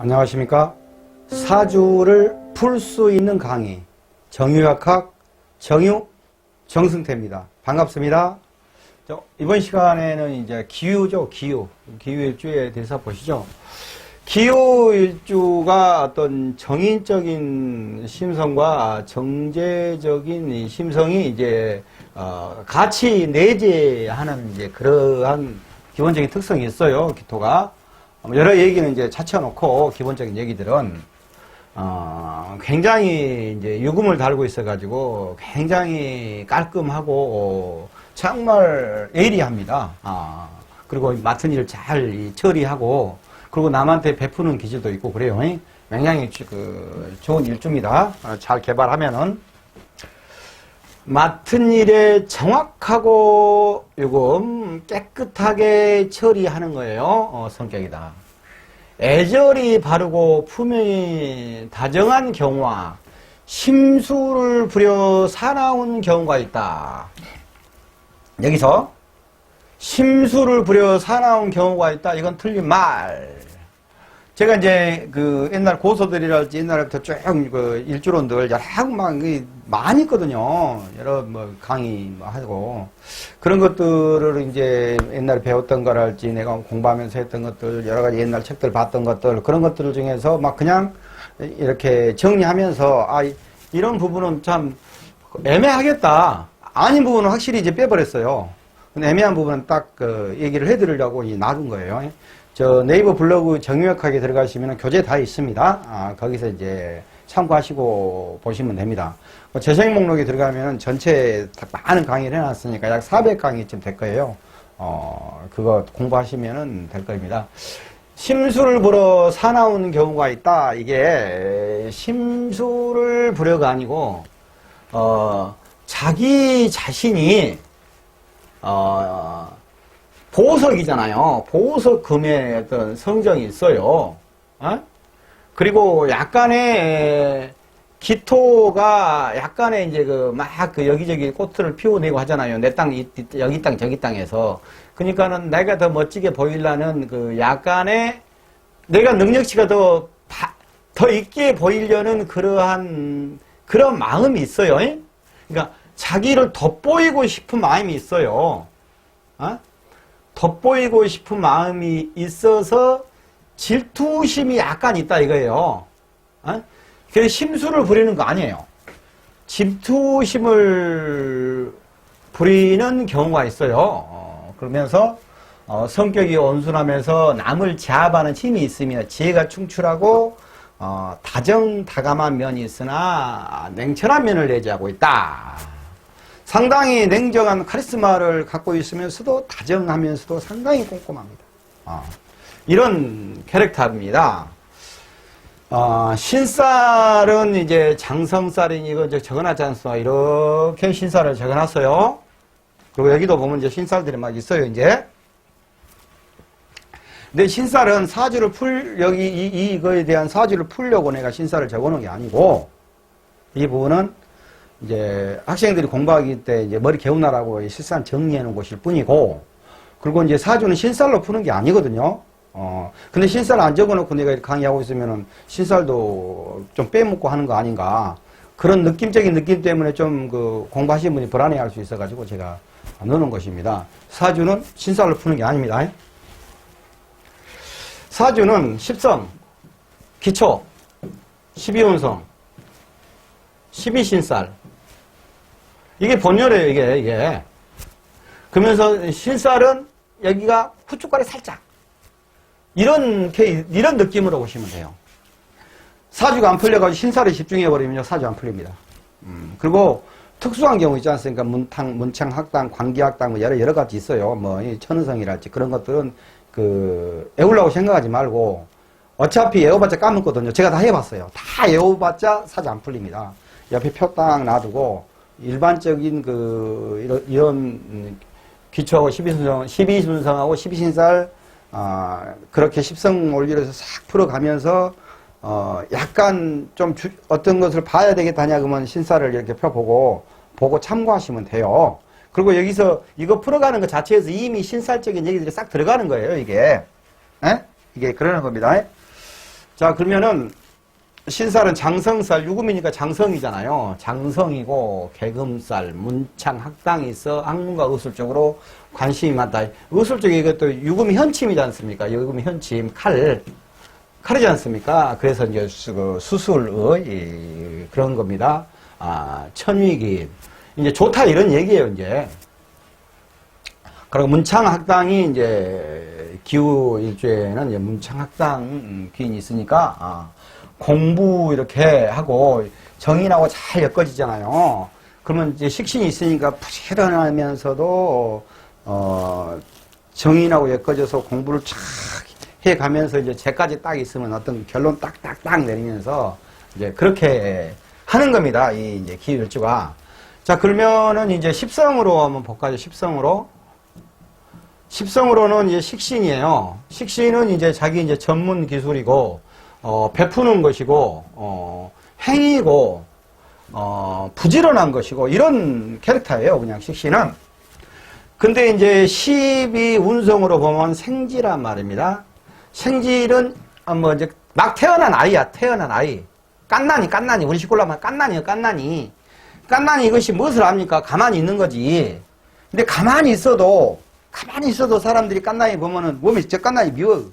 안녕하십니까. 사주를 풀 수 있는 강의 정유약학 정유 정승태입니다. 반갑습니다. 이번 시간에는 이제 기유죠. 기유일주에 대해서 보시죠. 기유일주가 어떤 정인적인 심성과 정제적인 심성이 이제 같이 내재하는 이제 그러한 기본적인 특성이 있어요. 기토가. 여러 얘기는 이제 차쳐놓고 기본적인 얘기들은 굉장히 이제 유금을 달고 있어가지고 굉장히 깔끔하고 정말 예리합니다. 그리고 맡은 일을 잘 처리하고 그리고 남한테 베푸는 기질도 있고 그래요. 굉장히 좋은 일주입니다. 잘 개발하면은 맡은 일에 정확하고 요금 깨끗하게 처리하는 거예요. 성격이다. 애절이 바르고 품이 다정한 경우와 심술을 부려 사나운 경우가 있다. 여기서 심술을 부려 사나운 경우가 있다. 이건 틀린 말. 제가 이제 옛날 고서들이랄지 옛날부터 쭉 일주론들 여러 많이 있거든요. 여러 강의 하고 그런 것들을 이제 옛날에 배웠던 거랄지 내가 공부하면서 했던 것들 여러 가지 옛날 책들 봤던 것들 그런 것들 중에서 막 그냥 이렇게 정리하면서 이런 부분은 참 애매하겠다. 아닌 부분은 확실히 이제 빼버렸어요. 근데 애매한 부분은 딱 얘기를 해드리려고 놔둔 거예요. 저 네이버 블로그 정유약학에 들어가시면 교재 다 있습니다. 거기서 이제 참고하시고 보시면 됩니다. 재생 목록에 들어가면 전체 많은 강의를 해놨으니까 약 400강의쯤 될 거예요. 그거 공부하시면 될 겁니다. 심술을 부려 사나운 경우가 있다. 이게 심술을 부려가 아니고 자기 자신이 보석이잖아요. 보석금의 어떤 성정이 있어요. 그리고 약간의 기토가 약간의 이제 여기저기 꽃을 피워내고 하잖아요. 내 땅, 여기 땅, 저기 땅에서. 그러니까는 내가 더 멋지게 보이려는 약간의 내가 능력치가 더 있게 보이려는 그런 마음이 있어요. 그러니까 자기를 돋보이고 싶은 마음이 있어요. 돋보이고 싶은 마음이 있어서 질투심이 약간 있다 이거예요. 그래서 심술을 부리는 거 아니에요. 질투심을 부리는 경우가 있어요. 그러면서 성격이 온순하면서 남을 제압하는 힘이 있으며 지혜가 충출하고 다정다감한 면이 있으나 냉철한 면을 내재하고 있다. 상당히 냉정한 카리스마를 갖고 있으면서도 다정하면서도 상당히 꼼꼼합니다. 이런 캐릭터입니다. 신살은 이제 장성살인 이거 이제 적어놨지 않습니까? 이렇게 신살을 적어놨어요. 그리고 여기도 보면 이제 신살들이 막 있어요, 이제. 근데 신살은 사주를 이거에 대한 사주를 풀려고 내가 신살을 적어놓은 게 아니고, 이 부분은 이제 학생들이 공부하기 때 이제 머리 개운하라고 실산 정리해 놓은 것일 뿐이고, 그리고 이제 사주는 신살로 푸는 게 아니거든요. 근데 신살 안 적어 놓고 내가 이렇게 강의하고 있으면은 신살도 좀 빼먹고 하는 거 아닌가. 그런 느낌적인 느낌 때문에 좀 공부하시는 분이 불안해 할 수 있어가지고 제가 넣는 것입니다. 사주는 신살로 푸는 게 아닙니다. 사주는 10성, 기초, 12운성, 12신살. 이게 본열이에요, 이게. 그러면서 신살은 여기가 후춧가리 살짝. 이런 느낌으로 보시면 돼요. 사주가 안 풀려가지고 신살에 집중해버리면 사주 안 풀립니다. 그리고 특수한 경우 있지 않습니까? 문창, 학당, 관기학당, 여러 가지 있어요. 천은성이랄지 그런 것들은 애우려고 생각하지 말고 어차피 애워봤자 까먹거든요. 제가 다 해봤어요. 다 애워봤자 사주 안 풀립니다. 옆에 표 딱 놔두고 일반적인 이런 기초하고 12순성하고 12신살 그렇게 10성 원리로서 싹 풀어가면서 약간 좀 어떤 것을 봐야 되겠다냐 그러면 신살을 이렇게 펴보고 참고하시면 돼요. 그리고 여기서 이거 풀어가는 것 자체에서 이미 신살적인 얘기들이 싹 들어가는 거예요, 이게. 이게 그러는 겁니다. 자, 그러면은 신살은 장성살, 유금이니까 장성이잖아요. 장성이고 개금살, 문창, 학당이 있어 학문과 의술 쪽으로 관심이 많다. 의술 쪽에 이것도 유금이 현침이지 않습니까? 유금이 현침, 칼이지 않습니까? 그래서 이제 그 수술의 그런 겁니다. 천위기. 이제 좋다 이런 얘기예요, 이제. 그리고 문창학당이 이제 기후 일주에는 이제 문창학당 기인이 있으니까, 공부 이렇게 하고 정인하고 잘 엮어지잖아요. 그러면 이제 식신이 있으니까 부지런하면서도, 정인하고 엮어져서 공부를 쫙 해가면서 이제 제까지 딱 있으면 어떤 결론 딱딱딱 내리면서 이제 그렇게 하는 겁니다. 이 이제 기후 일주가. 자, 그러면은 이제 십성으로 한번 볼까요? 십성으로는 이제 식신이에요. 식신은 이제 자기 이제 전문 기술이고, 베푸는 것이고, 행위고, 부지런한 것이고, 이런 캐릭터예요. 그냥 식신은. 근데 이제 12 운성으로 보면 생지란 말입니다. 생질은, 뭐 이제 막 태어난 아이야, 태어난 아이. 깐난이. 우리 식구로 하면 깐난이요, 깐난이. 깐난이 이것이 무엇을 합니까? 가만히 있는 거지. 근데 가만히 있어도 사람들이 깐난이 보면은 몸에 저 깐난이 미워.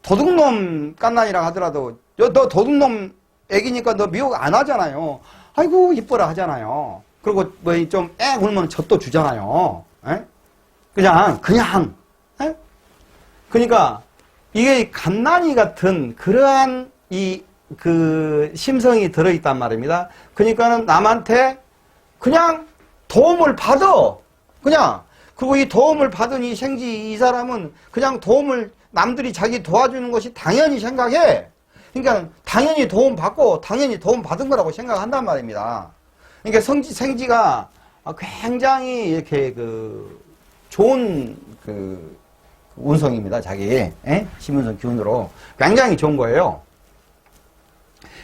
도둑놈 깐난이라고 하더라도 너 도둑놈 애기니까 너 미워 안 하잖아요. 아이고 이뻐라 하잖아요. 그리고 뭐 좀 울면 젖도 주잖아요. 에? 그냥 에? 그러니까 이게 갓난이 같은 그러한 그 심성이 들어있단 말입니다. 그러니까는 남한테 그냥 도움을 받아. 그리고 이 도움을 받은 이 생지 이 사람은 그냥 도움을 남들이 자기 도와주는 것이 당연히 생각해. 그러니까 당연히 도움 받고 당연히 도움 받은 거라고 생각한단 말입니다. 그러니까 생지가 굉장히 이렇게 그 좋은 그 운성입니다. 자기 신운성 기운으로 굉장히 좋은 거예요.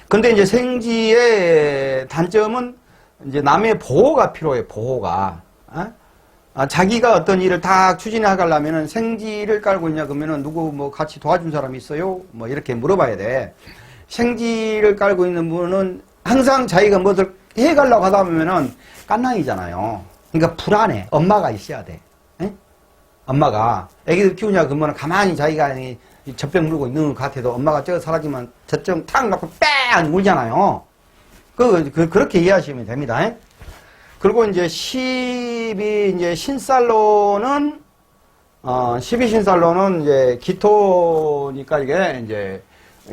근데 이제 생지의 단점은 이제 남의 보호가 필요해요. 보호가. 자기가 어떤 일을 다 추진해 가려면은 생지를 깔고 있냐 그러면은 누구 뭐 같이 도와준 사람이 있어요? 뭐 이렇게 물어봐야 돼. 생지를 깔고 있는 분은 항상 자기가 뭐를 해 가려고 하다 보면은 깐난이잖아요. 그러니까 불안해. 엄마가 있어야 돼. 엄마가 애기들 키우냐 그러면 가만히 자기가 젖병 물고 있는 것 같아도 엄마가 저 사라지면 젖병 탁 놓고 뺑 울잖아요. 그렇게 이해하시면 됩니다. 그리고 이제 12 이제 신살로는 12 신살로는 이제 기토니까 이게 이제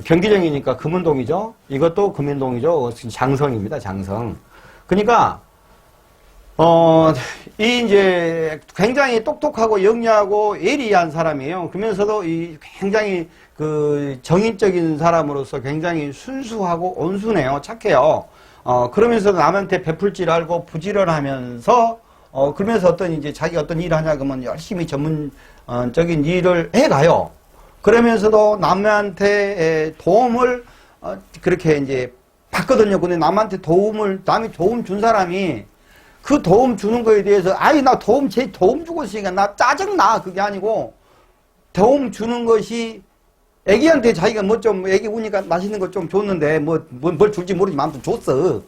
경기정이니까 금운동이죠. 이것도 금운동이죠. 장성입니다. 장성. 그러니까 이 이제 굉장히 똑똑하고 영리하고 예리한 사람이에요. 그러면서도 이 굉장히 그 정인적인 사람으로서 굉장히 순수하고 온순해요. 착해요. 그러면서 남한테 베풀 줄 알고 부지런하면서 그러면서 어떤 이제 자기 어떤 일을 하냐 그러면 열심히 전문적인 일을 해가요. 그러면서도 남한테 도움을 그렇게 이제 받거든요. 근데 남한테 남이 도움 준 사람이 그 도움 주는 거에 대해서 나 도움 주고 있으니까 나 짜증나. 그게 아니고 도움 주는 것이 애기한테 자기가 뭐 좀 애기 우니까 맛있는 거 좀 줬는데 뭘 줄지 모르지만 아무튼 줬어.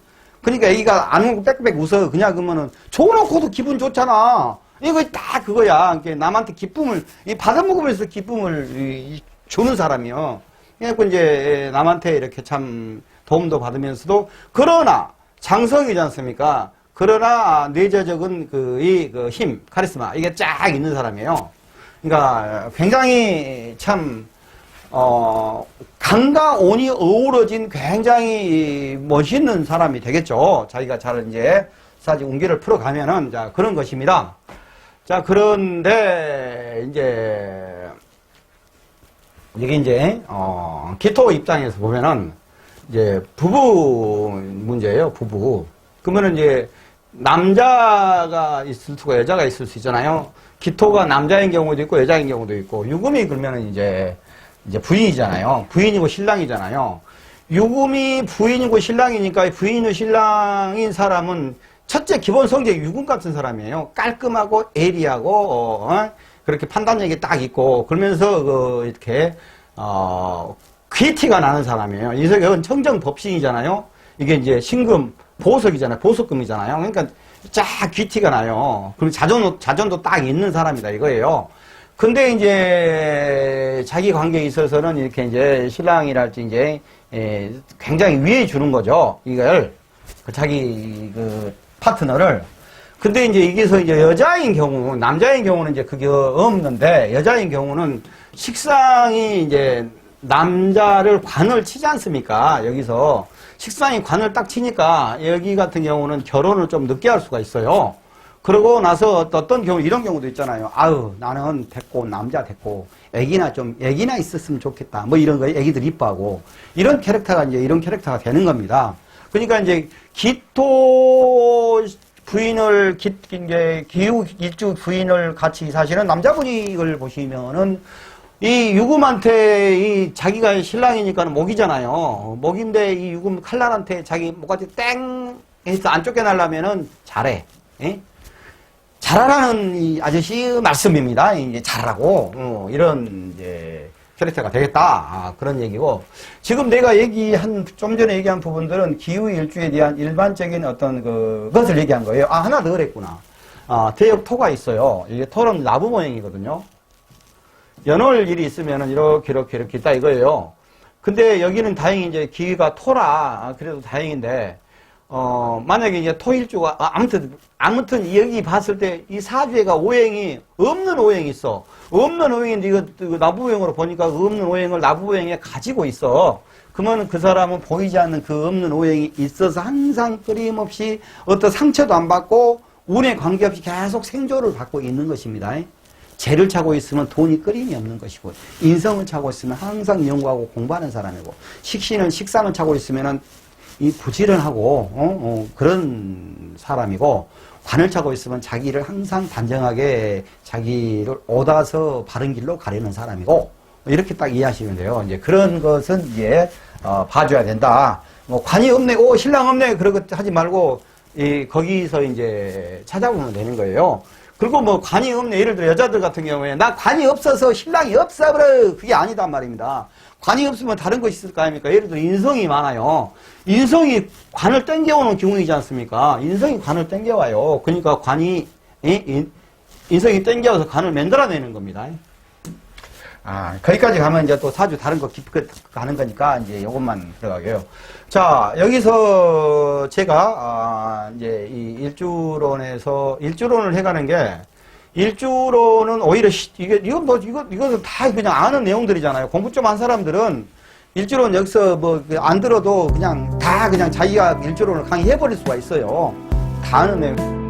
그러니까 애기가 안 울고 빽빽 웃어. 그냥 그러면은 줘놓고도 기분 좋잖아. 이거 다 그거야. 남한테 기쁨을 받아먹으면서 기쁨을 주는 사람이요. 그래서 이제 남한테 이렇게 참 도움도 받으면서도 그러나 장성이지 않습니까? 그러나 내재적인 그 힘, 카리스마 이게 쫙 있는 사람이에요. 그러니까 굉장히 참 강과 온이 어우러진 굉장히 멋있는 사람이 되겠죠. 자기가 잘 이제 사실 운기를 풀어가면은 자 그런 것입니다. 자 그런데 이제 이게 이제 기토 입장에서 보면은 이제 부부 문제예요. 부부. 그러면은 이제 남자가 있을 수가 여자가 있을 수 있잖아요. 기토가 남자인 경우도 있고 여자인 경우도 있고 유금이 그러면은 이제 부인이잖아요. 부인이고 신랑이잖아요. 유금이 부인이고 신랑이니까 부인이고 신랑인 사람은 첫째 기본 성격이 유금 같은 사람이에요. 깔끔하고 예리하고 그렇게 판단력이 딱 있고 그러면서 이렇게 귀티가 나는 사람이에요. 이건 청정법신이잖아요. 이게 이제 신금, 보석이잖아요. 보석금이잖아요. 그러니까 쫙 귀티가 나요. 그리고 자존도 딱 있는 사람이다 이거예요. 근데 이제 자기 관계에 있어서는 이렇게 이제 신랑이랄지 이제 굉장히 위해 주는 거죠. 이걸 자기 그 파트너를. 근데 이제 여기서 이제 여자인 경우, 남자인 경우는 이제 그게 없는데 여자인 경우는 식상이 이제 남자를 관을 치지 않습니까? 여기서 식상이 관을 딱 치니까 여기 같은 경우는 결혼을 좀 늦게 할 수가 있어요. 그러고 나서 어떤 경우 이런 경우도 있잖아요. 아유 나는 됐고 남자 됐고 애기나 있었으면 좋겠다. 뭐 이런 거 애기들 이뻐하고 이런 캐릭터가 이제 이런 캐릭터가 되는 겁니다. 그러니까 이제 기토 부인을 이제 기후 일주 부인을 같이 사시는 남자분이 이걸 보시면은 이 유금한테 이 자기가 신랑이니까는 목이잖아요. 목인데 이 유금 칼날한테 자기 목까지 땡 해서 안 쫓겨나려면은 잘해. 예? 잘하라는 이 아저씨 말씀입니다. 이제 잘하라고 이런 이제 캐릭터가 되겠다. 그런 얘기고 지금 내가 좀 전에 얘기한 부분들은 기후 일주에 대한 일반적인 어떤 그것을 얘기한 거예요. 하나 더 그랬구나. 대역 토가 있어요. 이게 토는 나부 모양이거든요. 연월 일이 있으면은 이렇게 있다 이거예요. 근데 여기는 다행히 이제 기후가 토라 그래도 다행인데 만약에 이제 토일주가 아무튼 여기 봤을 때 이 사주에가 오행이 없는 오행이 있어. 없는 오행인데 이거 나부오행으로 보니까 없는 오행을 나부오행에 가지고 있어. 그러면 그 사람은 보이지 않는 그 없는 오행이 있어서 항상 끊임없이 어떤 상처도 안 받고 운에 관계없이 계속 생존을 받고 있는 것입니다. 재를 차고 있으면 돈이 끓임이 없는 것이고 인성을 차고 있으면 항상 연구하고 공부하는 사람이고 식상을 차고 있으면은 이 부지런하고 그런 사람이고 관을 차고 있으면 자기를 항상 단정하게 자기를 얻어서 바른 길로 가려는 사람이고 이렇게 딱 이해하시면 돼요. 이제 그런 것은 이제 봐줘야 된다. 뭐 관이 없네, 신랑 없네 그러고 하지 말고 거기서 이제 찾아보면 되는 거예요. 그리고 뭐 관이 없네. 예를 들어 여자들 같은 경우에 나 관이 없어서 신랑이 없어버려. 그게 아니단 말입니다. 관이 없으면 다른 것이 있을 거 아닙니까? 예를 들어 인성이 많아요. 인성이 관을 땡겨오는 경우이지 않습니까? 인성이 관을 땡겨와요. 그러니까 인성이 땡겨와서 관을 만들어내는 겁니다. 거기까지 가면 이제 또 사주 다른 거 깊게 가는 거니까 이제 요것만 들어가게요. 자, 여기서 제가 이제 이 일주론을 해가는 게 일주론은 오히려 이것은 다 그냥 아는 내용들이잖아요. 공부 좀 한 사람들은 일주론 여기서 뭐 안 들어도 그냥 다 그냥 자기가 일주론을 강의해버릴 수가 있어요. 다 아는 내용.